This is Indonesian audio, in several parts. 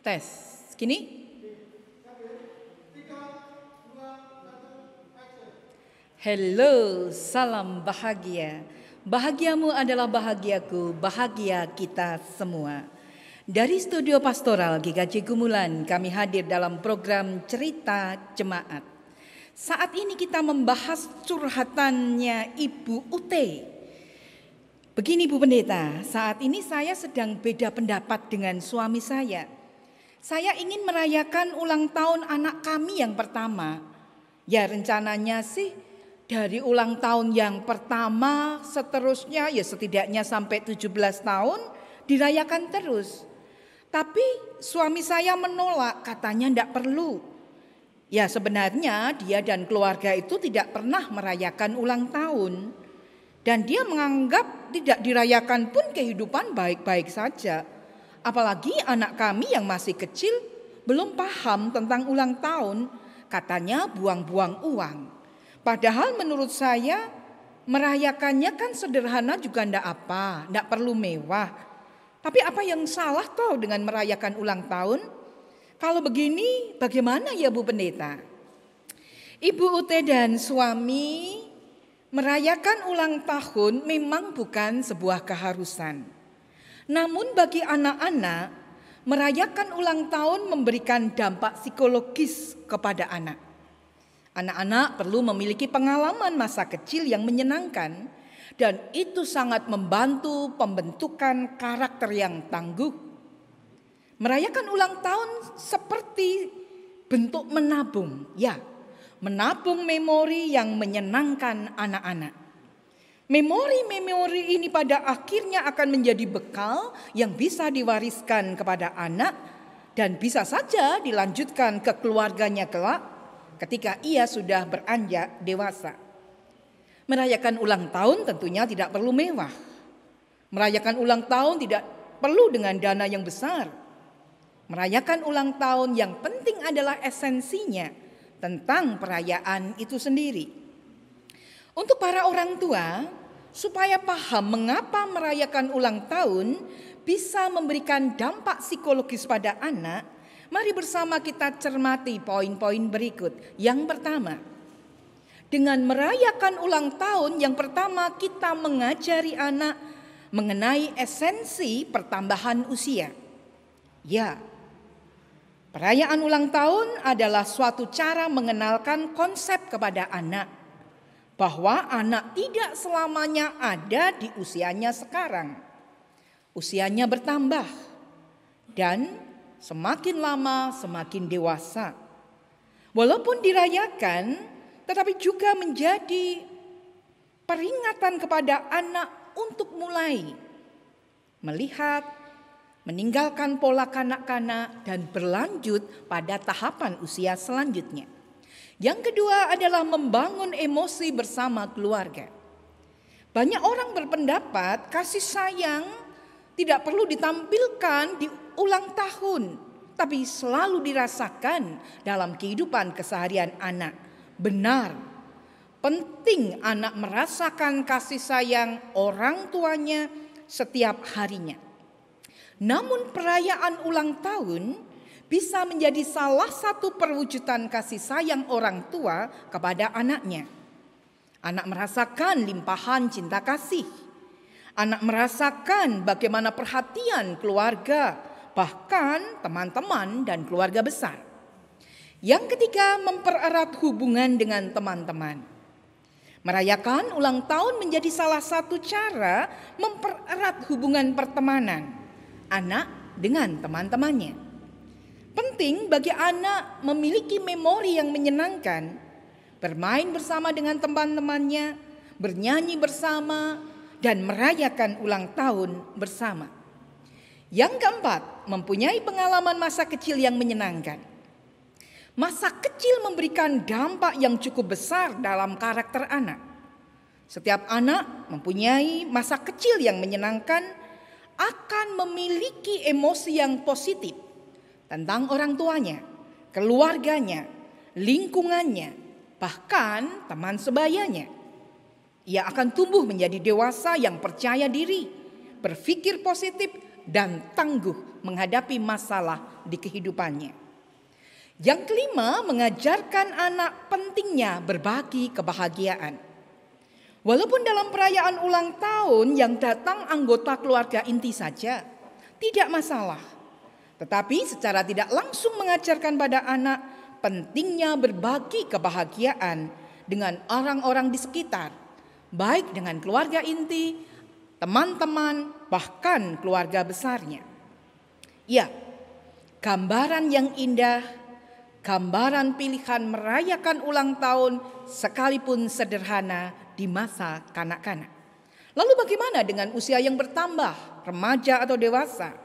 Tes. Gini. Hello, salam bahagia. Bahagiamu adalah bahagiaku, bahagia kita semua. Dari studio pastoral GKJ Gumulan, kami hadir dalam program Cerita Jemaat. Saat ini kita membahas curhatannya Ibu Ute. Begini Bu Pendeta, saat ini saya sedang beda pendapat dengan suami saya. Saya ingin merayakan ulang tahun anak kami yang pertama. Ya rencananya sih dari ulang tahun yang pertama seterusnya ya setidaknya sampai 17 tahun dirayakan terus. Tapi suami saya menolak, katanya tidak perlu. Ya sebenarnya dia dan keluarga itu tidak pernah merayakan ulang tahun. Dan dia menganggap tidak dirayakan pun kehidupan baik-baik saja. Apalagi anak kami yang masih kecil belum paham tentang ulang tahun. Katanya buang-buang uang. Padahal menurut saya merayakannya kan sederhana juga tidak apa. Tidak perlu mewah. Tapi apa yang salah toh dengan merayakan ulang tahun? Kalau begini bagaimana ya Bu Pendeta? Ibu Ute dan suami merayakan ulang tahun memang bukan sebuah keharusan. Namun bagi anak-anak, merayakan ulang tahun memberikan dampak psikologis kepada anak. Anak-anak perlu memiliki pengalaman masa kecil yang menyenangkan dan itu sangat membantu pembentukan karakter yang tangguh. Merayakan ulang tahun seperti bentuk menabung, ya. Menabung memori yang menyenangkan anak-anak. Memori-memori ini pada akhirnya akan menjadi bekal yang bisa diwariskan kepada anak dan bisa saja dilanjutkan ke keluarganya kelak ketika ia sudah beranjak dewasa. Merayakan ulang tahun tentunya tidak perlu mewah. Merayakan ulang tahun tidak perlu dengan dana yang besar. Merayakan ulang tahun yang penting adalah esensinya tentang perayaan itu sendiri. Untuk para orang tua, supaya paham mengapa merayakan ulang tahun bisa memberikan dampak psikologis pada anak, mari bersama kita cermati poin-poin berikut. Yang pertama, dengan merayakan ulang tahun, yang pertama kita mengajari anak mengenai esensi pertambahan usia. Ya, perayaan ulang tahun adalah suatu cara mengenalkan konsep kepada anak bahwa anak tidak selamanya ada di usianya sekarang. Usianya bertambah dan semakin lama semakin dewasa. Walaupun dirayakan, tetapi juga menjadi peringatan kepada anak untuk mulai melihat, meninggalkan pola kanak-kanak dan berlanjut pada tahapan usia selanjutnya. Yang kedua adalah membangun emosi bersama keluarga. Banyak orang berpendapat kasih sayang tidak perlu ditampilkan di ulang tahun, tapi selalu dirasakan dalam kehidupan keseharian anak. Benar, penting anak merasakan kasih sayang orang tuanya setiap harinya. Namun perayaan ulang tahun bisa menjadi salah satu perwujudan kasih sayang orang tua kepada anaknya. Anak merasakan limpahan cinta kasih. Anak merasakan bagaimana perhatian keluarga, bahkan teman-teman dan keluarga besar. Yang ketiga, mempererat hubungan dengan teman-teman. Merayakan ulang tahun menjadi salah satu cara mempererat hubungan pertemanan anak dengan teman-temannya. Penting bagi anak memiliki memori yang menyenangkan, bermain bersama dengan teman-temannya, bernyanyi bersama, dan merayakan ulang tahun bersama. Yang keempat, mempunyai pengalaman masa kecil yang menyenangkan. Masa kecil memberikan dampak yang cukup besar dalam karakter anak. Setiap anak mempunyai masa kecil yang menyenangkan akan memiliki emosi yang positif tentang orang tuanya, keluarganya, lingkungannya, bahkan teman sebayanya. Ia akan tumbuh menjadi dewasa yang percaya diri, berpikir positif, dan tangguh menghadapi masalah di kehidupannya. Yang kelima, mengajarkan anak pentingnya berbagi kebahagiaan. Walaupun dalam perayaan ulang tahun yang datang anggota keluarga inti saja, tidak masalah. Tetapi secara tidak langsung mengajarkan pada anak pentingnya berbagi kebahagiaan dengan orang-orang di sekitar, baik dengan keluarga inti, teman-teman, bahkan keluarga besarnya. Ya, gambaran yang indah, gambaran pilihan merayakan ulang tahun sekalipun sederhana di masa kanak-kanak. Lalu bagaimana dengan usia yang bertambah, remaja atau dewasa?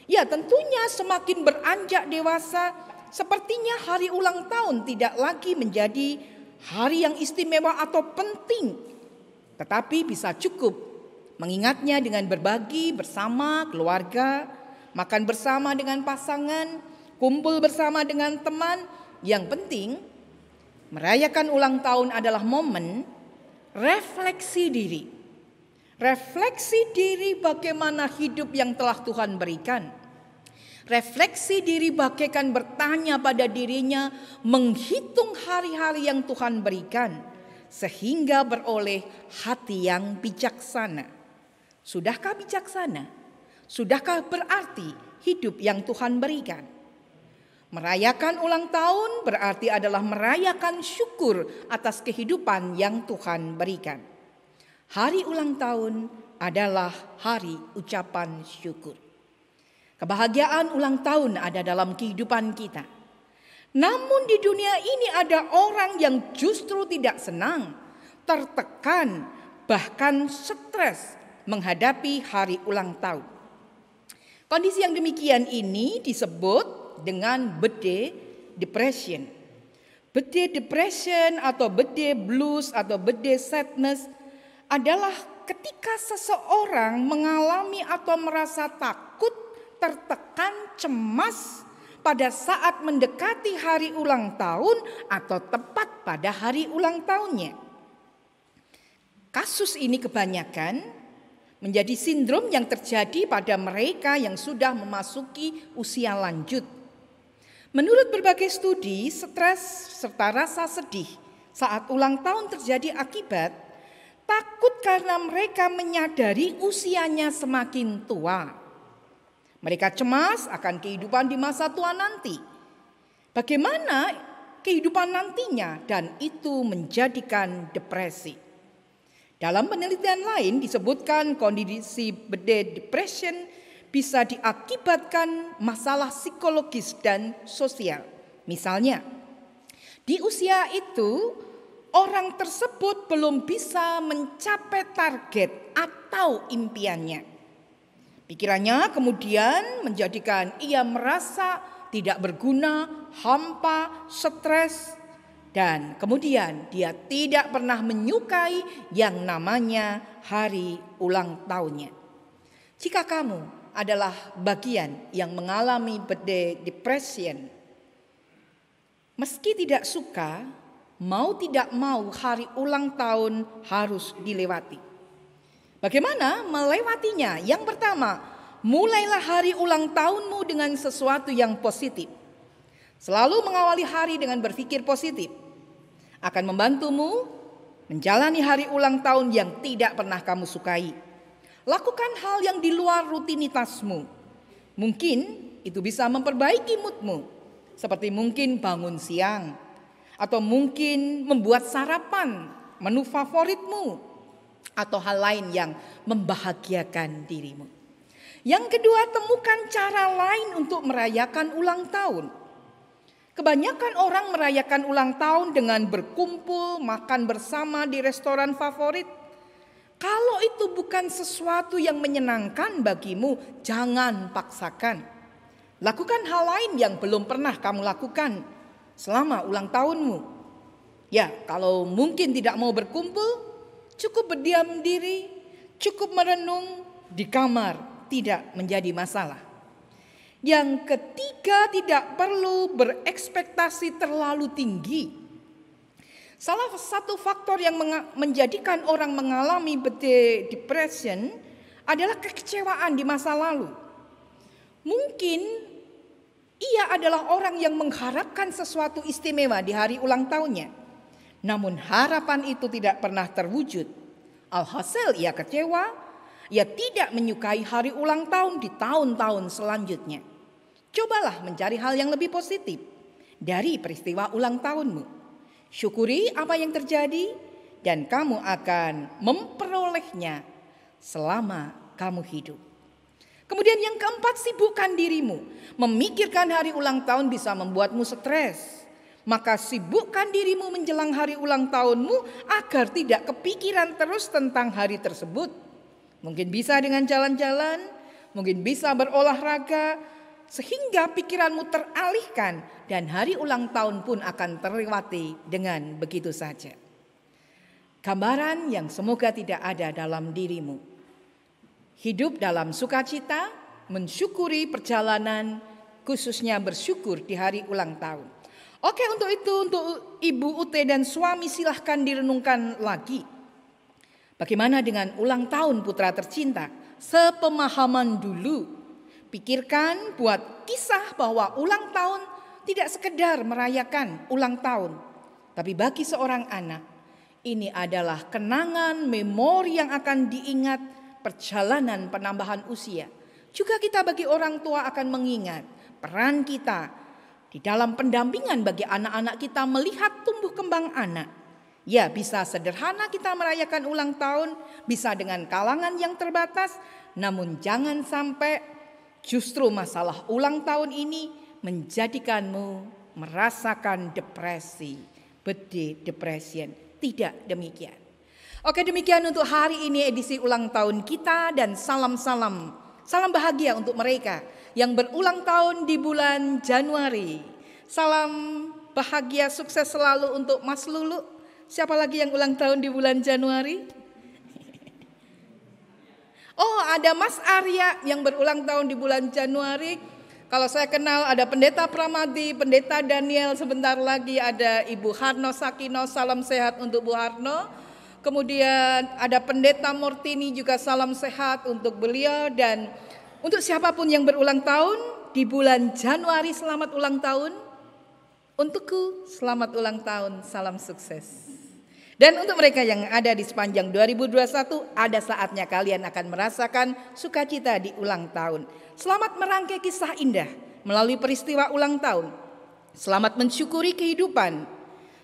Ya, tentunya semakin beranjak dewasa, sepertinya hari ulang tahun tidak lagi menjadi hari yang istimewa atau penting, tetapi bisa cukup mengingatnya dengan berbagi bersama keluarga, makan bersama dengan pasangan, kumpul bersama dengan teman. Yang penting, merayakan ulang tahun adalah momen refleksi diri. Refleksi diri bagaimana hidup yang telah Tuhan berikan. Refleksi diri bagaikan bertanya pada dirinya, menghitung hari-hari yang Tuhan berikan, sehingga beroleh hati yang bijaksana. Sudahkah bijaksana? Sudahkah berarti hidup yang Tuhan berikan? Merayakan ulang tahun berarti adalah merayakan syukur atas kehidupan yang Tuhan berikan. Hari ulang tahun adalah hari ucapan syukur. Kebahagiaan ulang tahun ada dalam kehidupan kita. Namun di dunia ini ada orang yang justru tidak senang, tertekan, bahkan stres menghadapi hari ulang tahun. Kondisi yang demikian ini disebut dengan birthday depression. Birthday depression atau birthday blues atau birthday sadness adalah ketika seseorang mengalami atau merasa takut, tertekan, cemas pada saat mendekati hari ulang tahun atau tepat pada hari ulang tahunnya. Kasus ini kebanyakan menjadi sindrom yang terjadi pada mereka yang sudah memasuki usia lanjut. Menurut berbagai studi, stres serta rasa sedih saat ulang tahun terjadi akibat takut karena mereka menyadari usianya semakin tua. Mereka cemas akan kehidupan di masa tua nanti. Bagaimana kehidupan nantinya, dan itu menjadikan depresi. Dalam penelitian lain disebutkan kondisi birthday depression bisa diakibatkan masalah psikologis dan sosial. Misalnya, di usia itu orang tersebut belum bisa mencapai target atau impiannya. Pikirannya kemudian menjadikan ia merasa tidak berguna, hampa, stres, dan kemudian dia tidak pernah menyukai yang namanya hari ulang tahunnya. Jika kamu adalah bagian yang mengalami birthday depression, meski tidak suka, mau tidak mau hari ulang tahun harus dilewati. Bagaimana melewatinya? Yang pertama, mulailah hari ulang tahunmu dengan sesuatu yang positif. Selalu mengawali hari dengan berpikir positif akan membantumu menjalani hari ulang tahun yang tidak pernah kamu sukai. Lakukan hal yang di luar rutinitasmu. Mungkin itu bisa memperbaiki moodmu, seperti mungkin bangun siang, atau mungkin membuat sarapan menu favoritmu, atau hal lain yang membahagiakan dirimu. Yang kedua, temukan cara lain untuk merayakan ulang tahun. Kebanyakan orang merayakan ulang tahun dengan berkumpul, makan bersama di restoran favorit. Kalau itu bukan sesuatu yang menyenangkan bagimu, jangan paksakan. Lakukan hal lain yang belum pernah kamu lakukan selama ulang tahunmu. Ya, kalau mungkin tidak mau berkumpul, cukup berdiam diri, cukup merenung di kamar, tidak menjadi masalah. Yang ketiga, tidak perlu berekspektasi terlalu tinggi. Salah satu faktor yang menjadikan orang mengalami birthday depression adalah kekecewaan di masa lalu. Mungkin ia adalah orang yang mengharapkan sesuatu istimewa di hari ulang tahunnya. Namun harapan itu tidak pernah terwujud. Alhasil ia kecewa, ia tidak menyukai hari ulang tahun di tahun-tahun selanjutnya. Cobalah mencari hal yang lebih positif dari peristiwa ulang tahunmu. Syukuri apa yang terjadi dan kamu akan memperolehnya selama kamu hidup. Kemudian yang keempat, sibukkan dirimu. Memikirkan hari ulang tahun bisa membuatmu stres. Maka sibukkan dirimu menjelang hari ulang tahunmu agar tidak kepikiran terus tentang hari tersebut. Mungkin bisa dengan jalan-jalan, mungkin bisa berolahraga, sehingga pikiranmu teralihkan dan hari ulang tahun pun akan terlewati dengan begitu saja. Gambaran yang semoga tidak ada dalam dirimu. Hidup dalam sukacita, mensyukuri perjalanan, khususnya bersyukur di hari ulang tahun. Oke, untuk itu untuk Ibu Ute dan suami silahkan direnungkan lagi. Bagaimana dengan ulang tahun putra tercinta? Sepemahaman dulu. Pikirkan, buat kisah bahwa ulang tahun tidak sekedar merayakan ulang tahun. Tapi bagi seorang anak, ini adalah kenangan, memori yang akan diingat, perjalanan penambahan usia. Juga kita bagi orang tua akan mengingat peran kita di dalam pendampingan bagi anak-anak kita melihat tumbuh kembang anak. Ya, bisa sederhana kita merayakan ulang tahun, bisa dengan kalangan yang terbatas, namun jangan sampai justru masalah ulang tahun ini menjadikanmu merasakan depresi, depression. Tidak demikian. Oke, demikian untuk hari ini edisi ulang tahun kita, dan salam bahagia untuk mereka yang berulang tahun di bulan Januari. Salam bahagia, sukses selalu untuk Mas Lulu. Siapa lagi yang ulang tahun di bulan Januari? Oh, ada Mas Arya yang berulang tahun di bulan Januari. Kalau saya kenal ada Pendeta Pramadi, Pendeta Daniel, sebentar lagi ada Ibu Harno Sakino, salam sehat untuk Bu Harno. Kemudian ada Pendeta Mortini, juga salam sehat untuk beliau. Dan untuk siapapun yang berulang tahun di bulan Januari, selamat ulang tahun. Untukku selamat ulang tahun, salam sukses. Dan untuk mereka yang ada di sepanjang 2021, ada saatnya kalian akan merasakan sukacita di ulang tahun. Selamat merangkai kisah indah melalui peristiwa ulang tahun. Selamat mensyukuri kehidupan.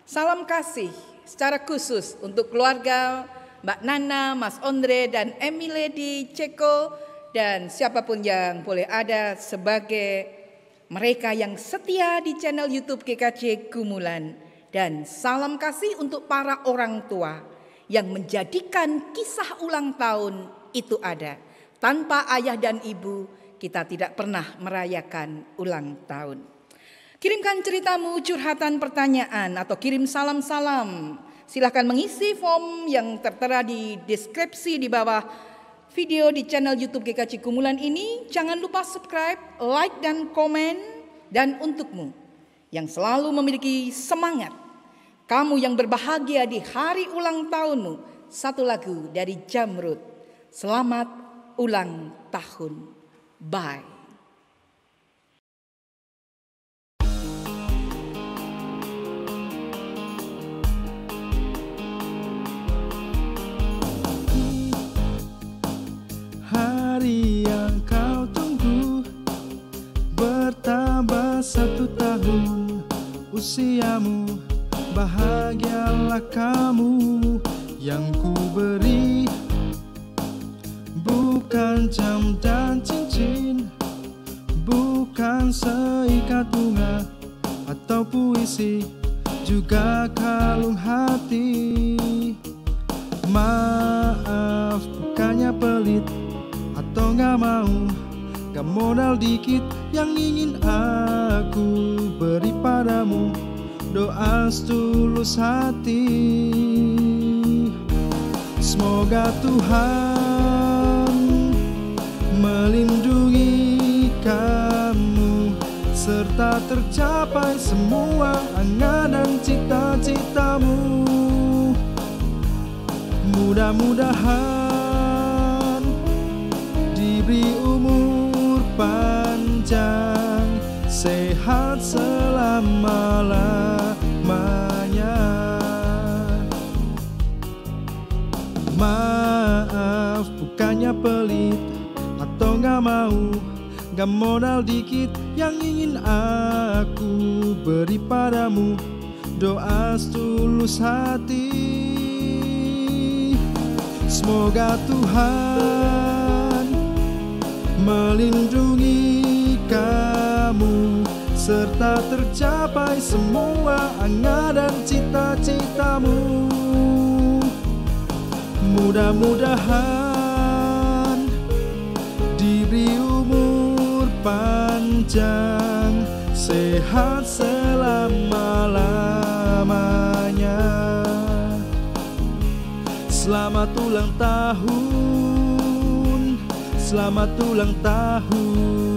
Salam kasih secara khusus untuk keluarga Mbak Nana, Mas Andre, dan Emile di Ceko, dan siapapun yang boleh ada sebagai mereka yang setia di channel YouTube GKJ Gumulan. Dan salam kasih untuk para orang tua yang menjadikan kisah ulang tahun itu ada. Tanpa ayah dan ibu, kita tidak pernah merayakan ulang tahun. Kirimkan ceritamu, curhatan, pertanyaan, atau kirim salam-salam. Silahkan mengisi form yang tertera di deskripsi di bawah video di channel YouTube GKJ Gumulan ini. Jangan lupa subscribe, like, dan komen. Dan untukmu yang selalu memiliki semangat, kamu yang berbahagia di hari ulang tahunmu, satu lagu dari Jamrud, selamat ulang tahun. Bye. Hari yang kau tunggu bertambah 1 tahun usiamu, bahagialah kamu. Yang ku beri bukan jam dan cincin, bukan seikat bunga atau puisi, juga kalung hati. Maaf, bukannya pelit atau gak mau, gak modal dikit yang ingin aku beri padamu. Doa setulus hati, semoga Tuhan melindungi kamu, serta tercapai semua angan dan cita-citamu. Mudah-mudahan gak mau, gak modal dikit yang ingin aku beri padamu. Doa setulus hati, semoga Tuhan melindungi kamu serta tercapai semua angan dan cita-citamu. Mudah-mudahan diberi umur panjang, sehat selama-lamanya. Selamat ulang tahun, selamat ulang tahun.